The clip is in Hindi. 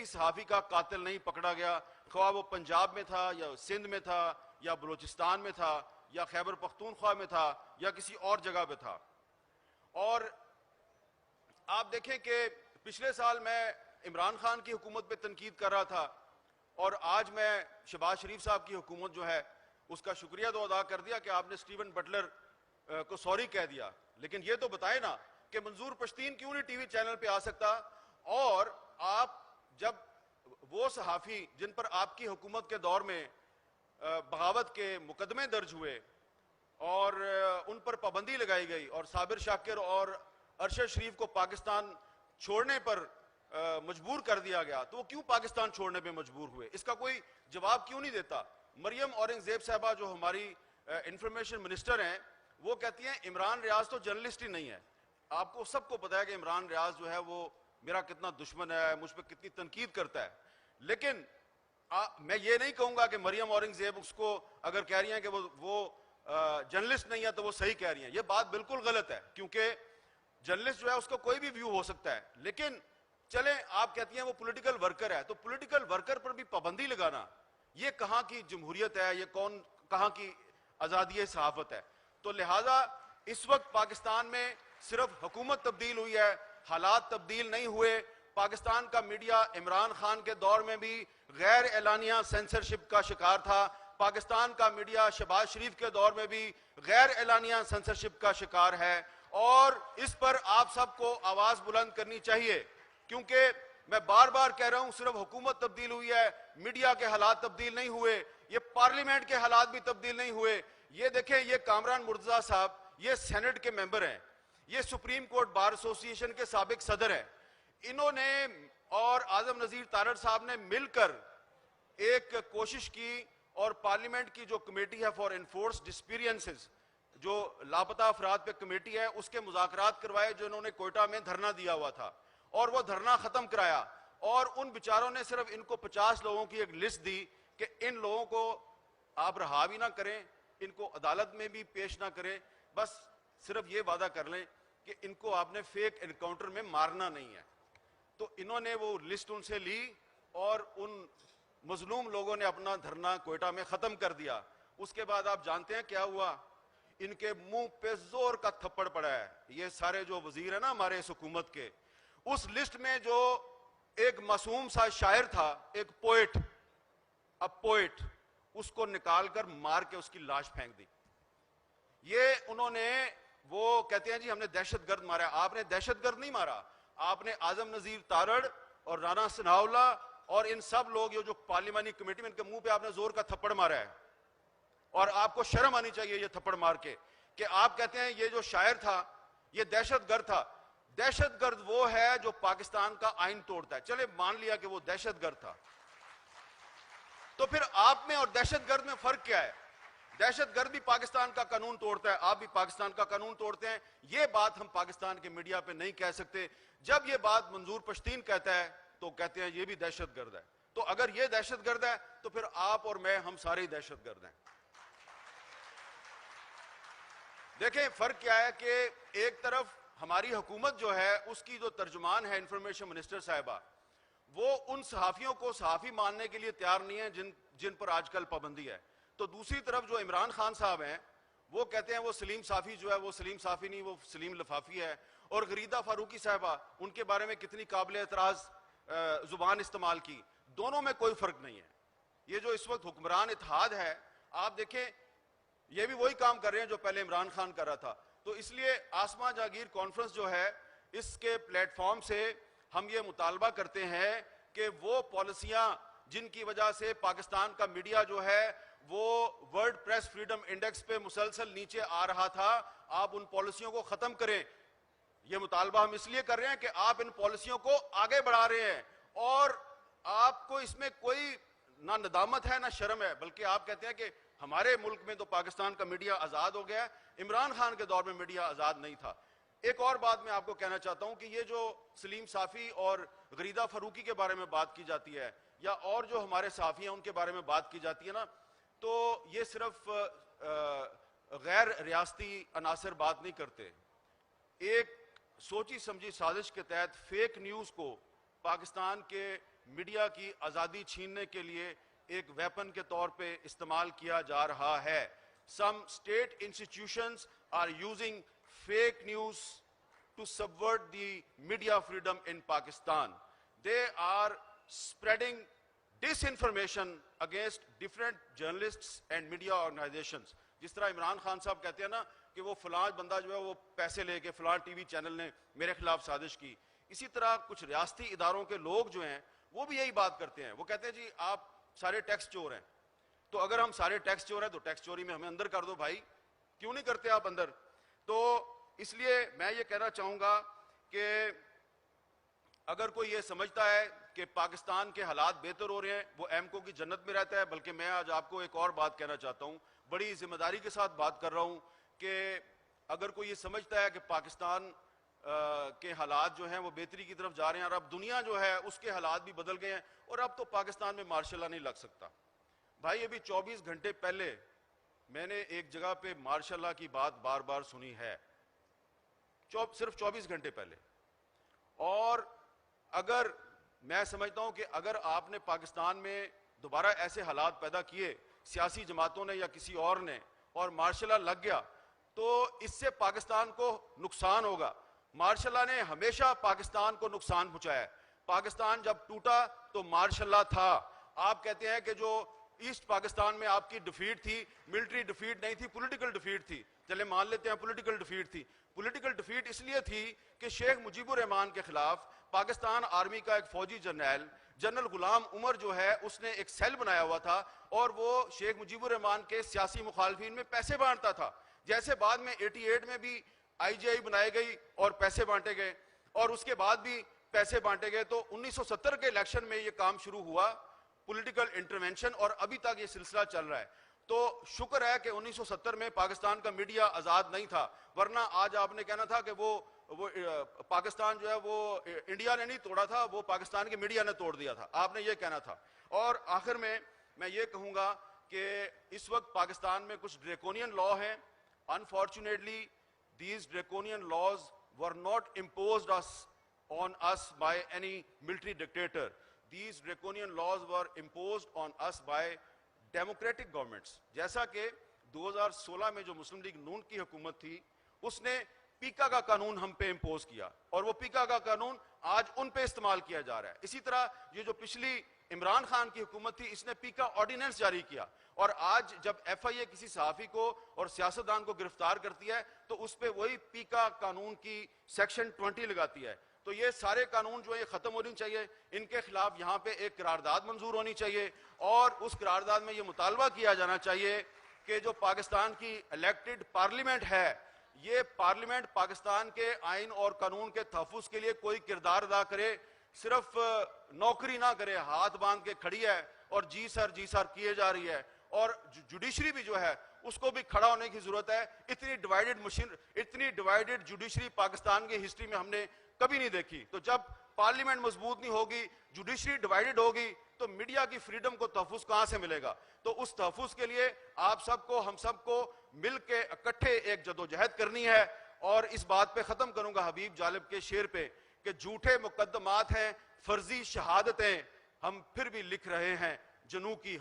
सहाफ़ी का कातिल नहीं पकड़ा गया, ख्वाह वो पंजाब में था या सिंध में था या बलूचिस्तान में था या खैबर पख्तूनख्वा में था या किसी और जगह पे था। और आप देखें कि पिछले साल मैं इमरान खान की हुकूमत पे तनकीद कर रहा था और आज मैं शहबाज शरीफ साहब की हुकूमत जो है उसका शुक्रिया तो अदा कर दिया कि आपने स्टीवन बटलर को सॉरी कह दिया, लेकिन ये तो बताए ना कि मंजूर पश्तीन क्यों नहीं टीवी चैनल पे आ सकता। और आप जब वो सहाफ़ी जिन पर आपकी हुकूमत के दौर में बगावत के मुकदमे दर्ज हुए और उन पर पाबंदी लगाई गई और साबिर शाकिर और अरशद शरीफ को पाकिस्तान छोड़ने पर मजबूर कर दिया गया, तो वो क्यों पाकिस्तान छोड़ने पे मजबूर हुए, इसका कोई जवाब क्यों नहीं देता। मरियम औरंगजेब साहबा जो हमारी इंफॉर्मेशन मिनिस्टर हैं, वो कहती हैं इमरान रियाज तो जर्नलिस्ट ही नहीं है। आपको सबको पता है कि इमरान रियाज जो है वो मेरा कितना दुश्मन है, मुझ पर कितनी तनकीद करता है, लेकिन मैं ये नहीं कहूंगा कि मरियम औरंगजेब उसको अगर कह रही हैं कि वो जर्नलिस्ट नहीं है तो वो सही कह रही हैं। ये बात बिल्कुल गलत है, क्योंकि जर्नलिस्ट जो है उसको कोई भी व्यू हो सकता है, लेकिन चले आप कहती हैं वो पॉलिटिकल वर्कर है, तो पॉलिटिकल वर्कर पर भी पाबंदी लगाना ये कहां की जमहूरियत है, ये कहां की आजादी सहाफत है। तो लिहाजा इस वक्त पाकिस्तान में सिर्फ हुकूमत तब्दील हुई है, हालात तब्दील नहीं हुए। पाकिस्तान का मीडिया इमरान खान के दौर में भी गैर एलानिया सेंसरशिप का शिकार था, पाकिस्तान का मीडिया शहबाज शरीफ के दौर में भी गैर एलानिया सेंसरशिप का शिकार है, और इस पर आप सबको आवाज बुलंद करनी चाहिए, क्योंकि मैं बार बार कह रहा हूं सिर्फ हुकूमत तब्दील हुई है, मीडिया के हालात तब्दील नहीं हुए, ये पार्लियामेंट के हालात भी तब्दील नहीं हुए। ये देखें, ये कामरान मुर्तजा साहब ये सेनेट के मेंबर हैं, ये सुप्रीम कोर्ट बार एसोसिएशन के साबिक सदर हैं, इन्होंने और आजम नजीर तारड़ साहब ने मिलकर एक कोशिश की और पार्लियामेंट की जो कमेटी है फॉर एनफोर्स डिस्पीरियंसेस, जो लापता अफराद पे कमेटी है, उसके मुज़ाकरात करवाए, जो इन्होंने कोयटा में धरना दिया हुआ था, और वो धरना खत्म कराया। और उन बेचारों ने सिर्फ इनको 50 लोगों की एक लिस्ट दी कि इन लोगों को आप रहा भी ना करें, इनको अदालत में भी पेश ना करें, बस सिर्फ ये वादा कर लें कि इनको आपने फेक एनकाउंटर में मारना नहीं है। तो इन्होंने वो लिस्ट उनसे ली और उन मजलूम लोगों ने अपना धरना कोयटा में खत्म कर दिया। उसके बाद आप जानते हैं क्या हुआ, इनके मुंह पे जोर का थप्पड़ पड़ा है। ये सारे जो वजीर है ना हमारे इस हुकूमत के, उस लिस्ट में जो एक मासूम सा शायर था, एक पोएट, अब पोएट, उसको निकालकर मार के उसकी लाश फेंक दी। ये उन्होंने, वो कहते हैं जी हमने दहशतगर्द मारा। आपने दहशतगर्द नहीं मारा, आपने आजम नजीर तारड़ और राना सनाउल्लाह और इन सब लोग जो पार्लियामानी कमेटी में, इनके मुंह पे आपने जोर का थप्पड़ मारा है। और आपको शर्म आनी चाहिए ये थप्पड़ मार के कि आप कहते हैं ये जो शायर था ये दहशतगर्द था। दहशतगर्द वो है जो पाकिस्तान का आइन तोड़ता है। चले मान लिया कि वो दहशतगर्द था, तो फिर आप में और दहशतगर्द में फर्क क्या है? दहशतगर्द भी पाकिस्तान का कानून तोड़ता है, आप भी पाकिस्तान का कानून तोड़ते हैं। ये बात हम पाकिस्तान के मीडिया पे नहीं कह सकते। जब ये बात मंजूर पश्तीन कहता है तो कहते हैं ये भी दहशतगर्द है। तो अगर ये दहशतगर्द है तो फिर आप और मैं, हम सारे ही दहशतगर्द हैं। देखें फर्क क्या है कि एक तरफ हमारी हुकूमत जो है उसकी जो तर्जुमान है इंफॉर्मेशन मिनिस्टर साहिबा, वो उन सहाफियों को सहाफी मानने के लिए तैयार नहीं है जिन पर आजकल पाबंदी है। तो दूसरी तरफ जो इमरान खान साहब हैं वो कहते हैं वो सलीम साफी जो है वो सलीम साफी नहीं, वो सलीम लफाफी है। और गरीदा फारूकी साहबा, उनके बारे में कितनी काबिल एतराज जुबान इस्तेमाल की। दोनों में कोई फर्क नहीं है। ये जो इस वक्त हुक्मरान इत्तेहाद है, आप देखें ये भी वही काम कर रहे हैं जो पहले इमरान खान कर रहा था। तो इसलिए आसमा जागीर कॉन्फ्रेंस जो है, इसके प्लेटफॉर्म से हम ये मुतालबा करते हैं कि वो पॉलिसियां जिनकी वजह से पाकिस्तान का मीडिया जो है वो वर्ल्ड प्रेस फ्रीडम इंडेक्स पे मुसलसल नीचे आ रहा था, आप उन पॉलिसियों को खत्म करें। ये मुतालबा हम इसलिए कर रहे हैं कि आप इन पॉलिसियों को आगे बढ़ा रहे हैं और आपको इसमें कोई ना नदामत है ना शर्म है, बल्कि आप कहते हैं कि हमारे मुल्क में तो पाकिस्तान का मीडिया आजाद हो गया, इमरान खान के दौर में मीडिया आजाद नहीं था। एक और बात मैं आपको कहना चाहता हूं कि ये जो सलीम साफी और गरीदा फारूकी के बारे में बात की जाती है, या और जो हमारे साफी हैं उनके बारे में बात की जाती है ना, तो ये सिर्फ गैर रियासती अनासर बात नहीं करते। एक सोची समझी साजिश के तहत फेक न्यूज को पाकिस्तान के मीडिया की आज़ादी छीनने के लिए एक वेपन के तौर पे इस्तेमाल किया जा रहा है। Some state institutions are using fake news to subvert the media freedom in Pakistan. They are spreading disinformation against different journalists and media organizations. जिस तरह इमरान खान साहब कहते हैं ना कि वो फलां बंदा जो है वो पैसे लेके फलां टीवी चैनल ने मेरे खिलाफ साजिश की, इसी तरह कुछ रियासती इदारों के लोग जो हैं वो भी यही बात करते हैं। वो कहते हैं जी आप सारे टैक्स चोर हैं, तो अगर हम सारे टैक्स चोर हैं तो टैक्स चोरी में हमें अंदर कर दो भाई, क्यों नहीं करते आप अंदर। तो इसलिए मैं ये कहना चाहूँगा कि अगर कोई ये समझता है कि पाकिस्तान के हालात बेहतर हो रहे हैं, वो एमको की जन्नत में रहता है। बल्कि मैं आज आपको एक और बात कहना चाहता हूँ, बड़ी जिम्मेदारी के साथ बात कर रहा हूँ कि अगर कोई ये समझता है कि पाकिस्तान के हालात जो हैं वो बेहतरी की तरफ जा रहे हैं और अब दुनिया जो है उसके हालात भी बदल गए हैं और अब तो पाकिस्तान में मार्शल लॉ नहीं लग सकता। भाई अभी 24 घंटे पहले मैंने एक जगह पे मार्शल लॉ की बात बार बार सुनी है, सिर्फ 24 घंटे पहले। और अगर मैं समझता हूं कि अगर आपने पाकिस्तान में दोबारा ऐसे हालात पैदा किए सियासी जमातों ने या किसी और ने और मार्शल लॉ लग गया तो इससे पाकिस्तान को नुकसान होगा। मार्शल लॉ ने हमेशा पाकिस्तान को नुकसान पहुंचाया है। पाकिस्तान जब टूटा तो मार्शल लॉ था। आप कहते हैं कि जो ईस्ट पाकिस्तान में आपकी डिफीट थी, मिलिट्री डिफीट नहीं थी, पॉलिटिकल डिफीट थी। चले मान लेते हैं पॉलिटिकल डिफीट थी। पॉलिटिकल डिफीट इसलिए थी कि शेख मुजीबुर रहमान के खिलाफ पाकिस्तान आर्मी का एक फौजी जनरल गुलाम उमर जो है उसने एक सेल बनाया हुआ था और वो शेख मुजीबुर रहमान के सियासी मुखालफिन में पैसे बांटता था। जैसे बाद में 88 में भी IGI बनाई गई और पैसे बांटे गए और उसके बाद भी पैसे बांटे गए, तो 1970 के इलेक्शन में ये काम शुरू हुआ, पॉलिटिकल इंटरवेंशन, और अभी तक ये सिलसिला चल रहा है। तो शुक्र है कि 1970 में पाकिस्तान का मीडिया आजाद नहीं था, वरना आज आपने कहना था कि वो पाकिस्तान जो है वो इंडिया ने नहीं तोड़ा था, वो पाकिस्तान के मीडिया ने तोड़ दिया था, आपने ये कहना था। और आखिर में मैं ये कहूंगा कि इस वक्त पाकिस्तान में कुछ ड्रैकोनियन लॉ हैं। Unfortunately these draconian laws were not imposed on us by any military dictator. These draconian laws were imposed on us by democratic governments. जैसा कि 2016 में जो मुस्लिम लीग नून की हुकूमत थी उसने पीका का कानून हम पे इम्पोज किया और वो पीका का कानून आज उन पे इस्तेमाल किया जा रहा है। इसी तरह ये जो पिछली इमरान खान की हुकूमत थी इसने पीका ऑर्डिनेंस जारी किया और आज जब FIA किसी सहाफी को और सियासतदान को गिरफ्तार करती है तो उस पर वही पीका कानून की सेक्शन 20 लगाती है। तो ये सारे कानून जो है खत्म होनी चाहिए, इनके खिलाफ यहाँ पे एक करारदाद मंजूर होनी चाहिए और उस करारदाद में ये मुतालबा किया जाना चाहिए कि जो पाकिस्तान की इलेक्टेड पार्लियामेंट है, ये पार्लियामेंट पाकिस्तान के आइन और कानून के तहफ्फुज़ के लिए कोई किरदार अदा करे, सिर्फ नौकरी ना करे, हाथ बांध के खड़ी है और जी सर किए जा रही है। और जुडिशरी भी जो है उसको भी खड़ा होने की जरूरत है। इतनी डिवाइडेड जुडिशरी पाकिस्तान की हिस्ट्री में हमने कभी नहीं देखी। तो जब पार्लियामेंट मजबूत नहीं होगी, जुडिशरी डिवाइडेड होगी, तो मीडिया की फ्रीडम को तहफ्फुज़ कहां से मिलेगा। तो उस तहफ्फुज़ के लिए आप सबको, हम सबको मिल के इकट्ठे एक जदोजहद करनी है। और इस बात पे खत्म करूंगा हबीब जालिब के शेर पे कि झूठे मुकद्दमात हैं, फर्जी शहादतें, हम फिर भी लिख रहे हैं जनू की